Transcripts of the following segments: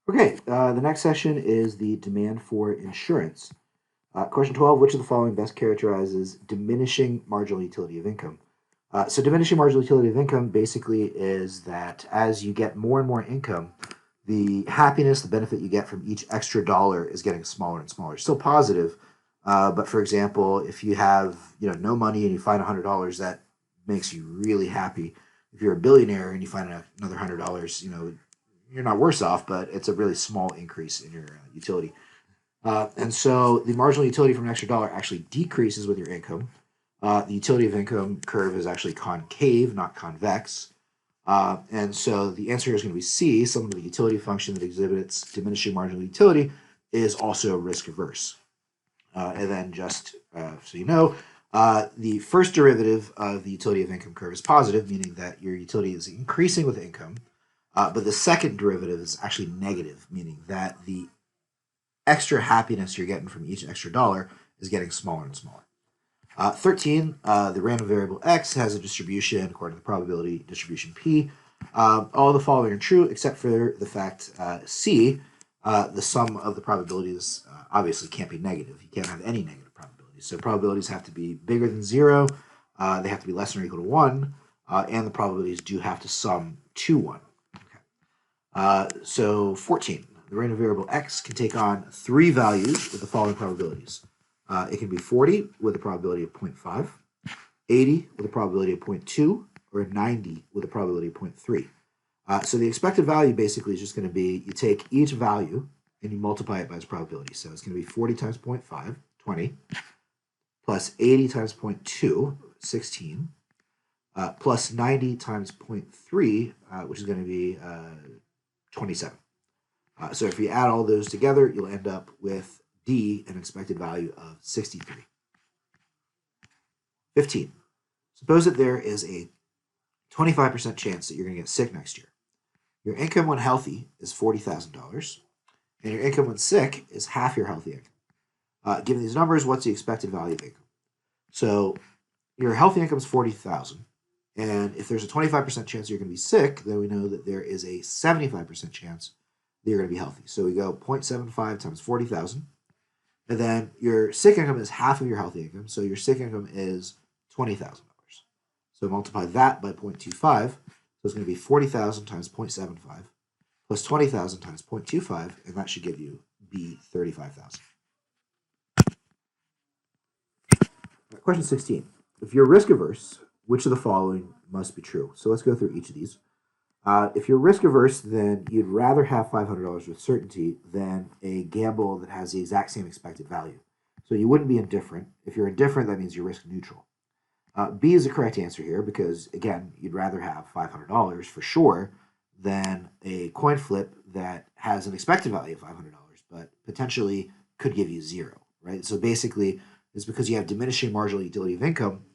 Okay, the next session is the demand for insurance. Question 12, which of the following best characterizes diminishing marginal utility of income? So diminishing marginal utility of income basically is that as you get more and more income, the happiness, the benefit you get from each extra dollar is getting smaller and smaller. Still positive, but for example, if you have no money and you find $100, that makes you really happy. If you're a billionaire and you find another $100, you're not worse off, but it's a really small increase in your utility. And so the marginal utility from an extra dollar actually decreases with your income. The utility of income curve is actually concave, not convex. And so the answer is going to be C. Some of the utility function that exhibits diminishing marginal utility is also risk averse. And then just so you know, the first derivative of the utility of income curve is positive, meaning that your utility is increasing with income. But the second derivative is actually negative, meaning that the extra happiness you're getting from each extra dollar is getting smaller and smaller. 13, the random variable x has a distribution according to the probability distribution p. All the following are true except for the fact C, the sum of the probabilities obviously can't be negative. You can't have any negative probabilities. So probabilities have to be bigger than 0, they have to be less than or equal to 1, and the probabilities do have to sum to 1. So 14, the random variable x can take on 3 values with the following probabilities. It can be 40 with a probability of 0.5, 80 with a probability of 0.2, or 90 with a probability of 0.3. So the expected value basically is just going to be you take each value and you multiply it by its probability. So it's going to be 40 times 0.5, 20, plus 80 times 0.2, 16, plus 90 times 0.3, which is going to be 27. So if you add all those together, you'll end up with D, an expected value of 63. 15. Suppose that there is a 25% chance that you're going to get sick next year. Your income when healthy is $40,000, and your income when sick is half your healthy income. Given these numbers, what's the expected value of income? So your healthy income is 40,000, and if there's a 25% chance you're going to be sick, then we know that there is a 75% chance that you're going to be healthy. So we go 0.75 times 40,000, and then your sick income is half of your healthy income, so your sick income is $20,000. So multiply that by 0.25, so it's going to be 40,000 times 0.75 plus 20,000 times 0.25, and that should give you B, 35,000. Question 16. If you're risk averse, which of the following must be true? So let's go through each of these. If you're risk averse, then you'd rather have $500 with certainty than a gamble that has the exact same expected value. So you wouldn't be indifferent. If you're indifferent, that means you're risk neutral. B is the correct answer here because, again, you'd rather have $500 for sure than a coin flip that has an expected value of $500, but potentially could give you 0, right? So basically, it's because you have diminishing marginal utility of income.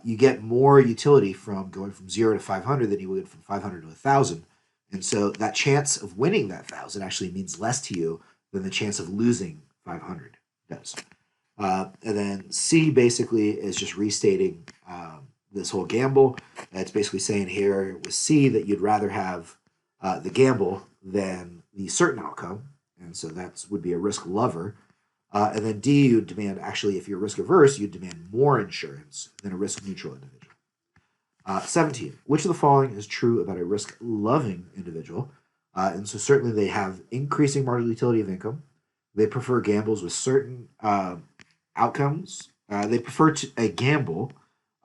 You get more utility from going from 0 to 500 than you would from 500 to 1,000. And so that chance of winning that 1,000 actually means less to you than the chance of losing 500 does. And then C basically is just restating this whole gamble. It's basically saying here with C that you'd rather have the gamble than the certain outcome. And so that would be a risk lover. And then D, you'd demand, actually, if you're risk averse, you'd demand more insurance than a risk neutral individual. 17, which of the following is true about a risk loving individual? And so certainly they have increasing marginal utility of income. They prefer gambles with certain outcomes. They prefer a gamble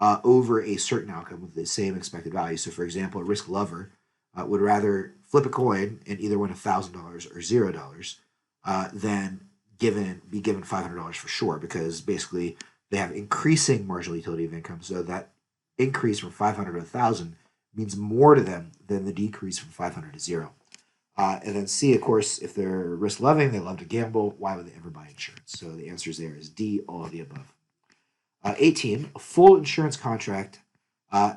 over a certain outcome with the same expected value. So, for example, a risk lover would rather flip a coin and either win $1,000 or $0 than be given $500 for sure, because basically they have increasing marginal utility of income. So that increase from 500 to 1,000 means more to them than the decrease from 500 to 0. And then C, of course, if they're risk loving, they love to gamble. Why would they ever buy insurance? So the answer there is D, all of the above. 18, a full insurance contract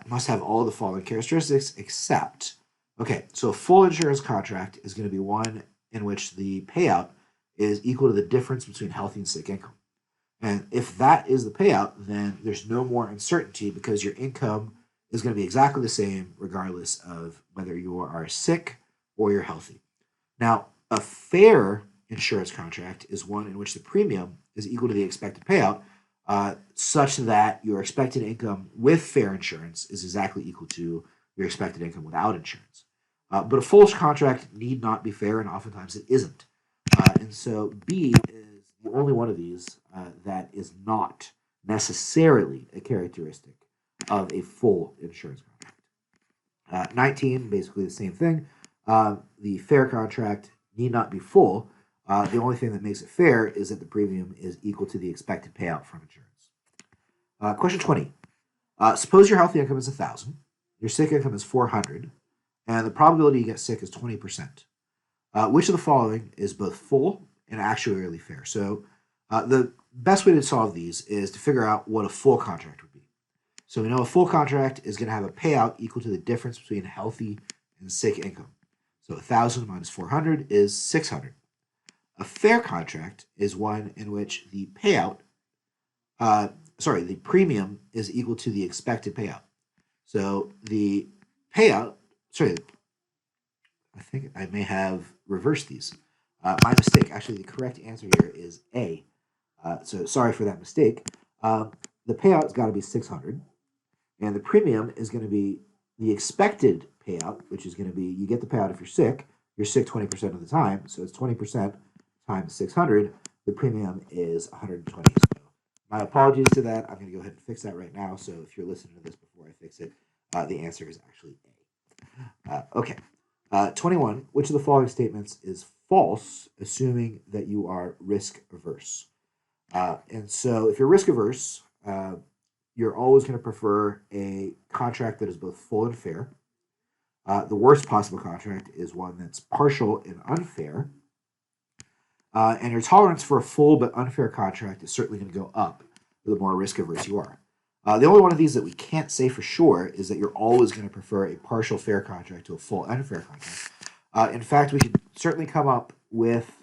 must have all the following characteristics except, okay, so a full insurance contract is going to be one in which the payout is equal to the difference between healthy and sick income. And if that is the payout, then there's no more uncertainty because your income is going to be exactly the same regardless of whether you are sick or you're healthy. Now, A fair insurance contract is one in which the premium is equal to the expected payout, such that your expected income with fair insurance is exactly equal to your expected income without insurance. But a full contract need not be fair, and oftentimes it isn't. And so B is the only one of these that is not necessarily a characteristic of a full insurance contract. 19, basically the same thing. The fair contract need not be full. The only thing that makes it fair is that the premium is equal to the expected payout from insurance. Question 20. Suppose your healthy income is 1,000, your sick income is 400, and the probability you get sick is 20%. Which of the following is both full and actuarially fair? So the best way to solve these is to figure out what a full contract would be. So we know a full contract is going to have a payout equal to the difference between healthy and sick income. So 1,000 minus 400 is 600. A fair contract is one in which the payout, the premium is equal to the expected payout. So the payout, I think I may have reversed these. My mistake. Actually, the correct answer here is A. So sorry for that mistake. The payout's got to be 600, and the premium is going to be the expected payout, which is going to be you get the payout if you're sick. You're sick 20% of the time, so it's 20% times 600. The premium is 120. So my apologies to that. I'm going to go ahead and fix that right now. So if you're listening to this before I fix it, the answer is actually A. Okay. 21. Which of the following statements is false, assuming that you are risk averse? And so if you're risk averse, you're always going to prefer a contract that is both full and fair. The worst possible contract is one that's partial and unfair. And your tolerance for a full but unfair contract is certainly going to go up the more risk averse you are. The only one of these that we can't say for sure is that you're always going to prefer a partial fair contract to a full unfair contract. In fact, we could certainly come up with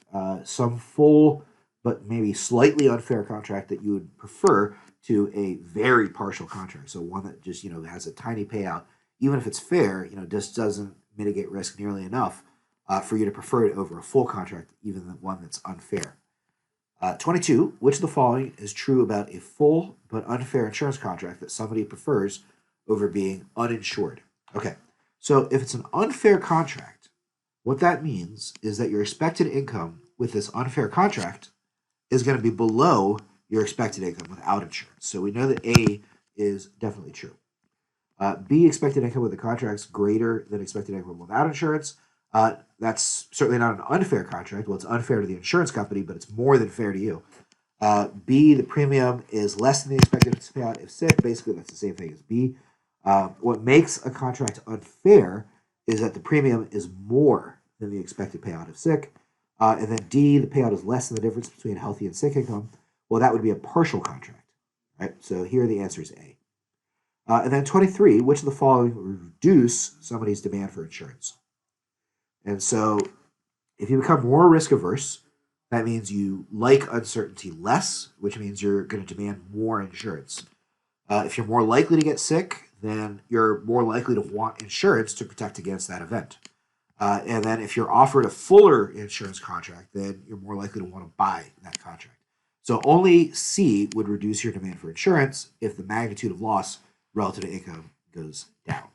some full but maybe slightly unfair contract that you would prefer to a very partial contract. So one that just has a tiny payout, even if it's fair, just doesn't mitigate risk nearly enough for you to prefer it over a full contract, even the one that's unfair. 22. Which of the following is true about a full but unfair insurance contract that somebody prefers over being uninsured? Okay, so if it's an unfair contract, what that means is that your expected income with this unfair contract is going to be below your expected income without insurance. So we know that A is definitely true. B, expected income with the contract is greater than expected income without insurance. That's certainly not an unfair contract. Well, it's unfair to the insurance company, but it's more than fair to you. B, the premium is less than the expected payout if sick. Basically, that's the same thing as B. What makes a contract unfair is that the premium is more than the expected payout if sick. And then D, the payout is less than the difference between healthy and sick income. Well, that would be a partial contract, right? So here the answer is A. And then 23, which of the following reduce somebody's demand for insurance? And so if you become more risk averse, that means you like uncertainty less, which means you're going to demand more insurance. If you're more likely to get sick, then you're more likely to want insurance to protect against that event. And then if you're offered a fuller insurance contract, then you're more likely to want to buy that contract. So only C would reduce your demand for insurance if the magnitude of loss relative to income goes down.